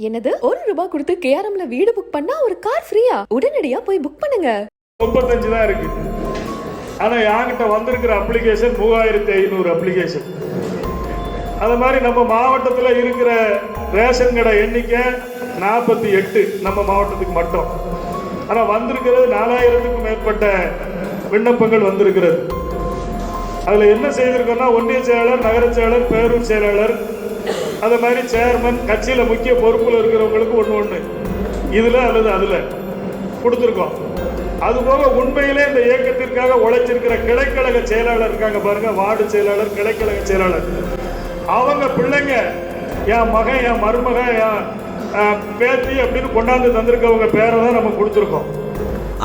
என்னது ₹1 கொடுத்து கேஆர்எம்ல வீடு புக் பண்ணா ஒரு கார் ஃப்ரீயா? உடனடியா போய் புக் பண்ணுங்க. 35 தான் இருக்கு. ஆனா என்கிட்ட வந்திருக்கிற அப்ளிகேஷன் 3500 அப்ளிகேஷன். அது மாதிரி நம்ம மாவட்டத்தில் இருக்கிற ரேஷன் கடை எண்ணிக்கை 48 நம்ம மாவட்டத்துக்கு மட்டும். ஆனால் வந்திருக்கிறது 4000க்கும் மேற்பட்ட விண்ணப்பங்கள் வந்திருக்கிறது. அதில் என்ன செய்திருக்கோம்னா ஒன்றிய செயலாளர், நகர செயலாளர், பேரூர் செயலாளர், அது மாதிரி சேர்மன், கட்சியில் முக்கிய பொறுப்பில் இருக்கிறவங்களுக்கு ஒன்று இதில் அல்லது அதில் கொடுத்துருக்கோம். அதுபோக உண்மையிலே இந்த இயக்கத்திற்காக உழைச்சிருக்கிற கிளைக்கழக செயலாளர் இருக்காங்க பாருங்க, வார்டு செயலாளர், கிளைக்கழக செயலாளர், அவங்க பிள்ளைங்க என் மகன், என் மருமகன், என் பேத்தி அப்படின்னு கொண்டாந்து தந்திருக்கவங்க பேரை தான் நம்ம கொடுத்துருக்கோம்.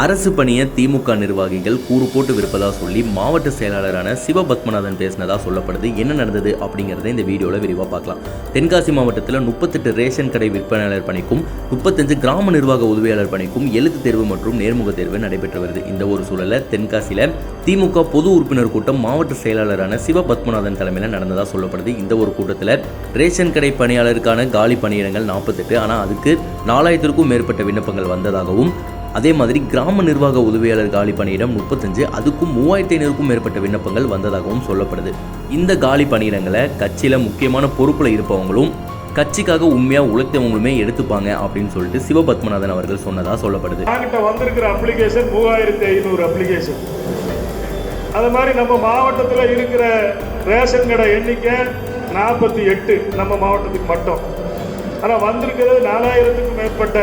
அரசு பணியை திமுக நிர்வாகிகள் கூறு போட்டு விற்பதா சொல்லி மாவட்ட செயலாளரான சிவபத்மநாதன் பேசினதா சொல்லப்படுது. என்ன நடந்தது அப்படிங்கிறத இந்த வீடியோவில் விரிவாக பார்க்கலாம். தென்காசி மாவட்டத்தில் 38 ரேஷன் கடை விற்பனையாளர் பணிக்கும் 35 கிராம நிர்வாக உதவியாளர் பணிக்கும் எழுத்து தேர்வு மற்றும் நேர்முக தேர்வு நடைபெற்று வருது. இந்த ஒரு சூழலில் தென்காசியில் திமுக பொது உறுப்பினர் கூட்டம் மாவட்ட செயலாளரான சிவபத்மநாதன் தலைமையில் நடந்ததாக சொல்லப்படுது. இந்த ஒரு கூட்டத்தில் ரேஷன் கடை பணியாளருக்கான காலி பணியிடங்கள் 48, ஆனால் அதுக்கு 4000க்கும் மேற்பட்ட விண்ணப்பங்கள் வந்ததாகவும், அதே மாதிரி கிராம நிர்வாக உதவியாளர் காலி பணியிடம் 35, அதுக்கும் 3500க்கும் மேற்பட்ட விண்ணப்பங்கள் வந்ததாகவும் சொல்லப்படுது. இந்த காலி பணியிடங்களை கட்சியில் முக்கியமான பொறுப்பில் இருப்பவங்களும் கட்சிக்காக உண்மையாக உழைத்தவங்களுமே எடுத்துப்பாங்க அப்படின்னு சொல்லிட்டு சிவபத்மநாதன் அவர்கள் சொன்னதாக சொல்லப்படுது. என்கிட்ட வந்திருக்கிற அப்ளிகேஷன் 3500 அப்ளிகேஷன். அது மாதிரி நம்ம மாவட்டத்தில் இருக்கிற ரேஷன் கடை எண்ணிக்கை 48 நம்ம மாவட்டத்துக்கு மட்டும். ஆனால் வந்திருக்கிறது 4000க்கும் மேற்பட்ட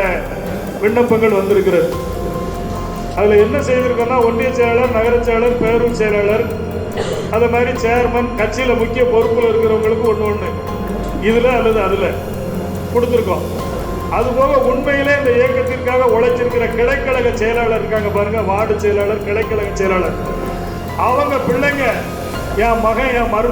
விண்ணப்பங்கள் வந்திருக்கிறது. அதில் என்ன செய்திருக்கோம்னா ஒன்றிய செயலாளர், நகர செயலாளர், பேரூர் செயலாளர், அது மாதிரி சேர்மன், கட்சியில் முக்கிய பொறுப்பில் இருக்கிறவங்களுக்கு ஒன்று இதில் அல்லது அதில் கொடுத்துருக்கோம். அதுபோக உண்மையிலே இந்த இயக்கத்திற்காக உழைச்சிருக்கிற கிளைக்கழக செயலாளர் இருக்காங்க பாருங்க, வார்டு செயலாளர், கிளைக்கழக செயலாளர், அவங்க பிள்ளைங்க என் மகன், என் மருமகன்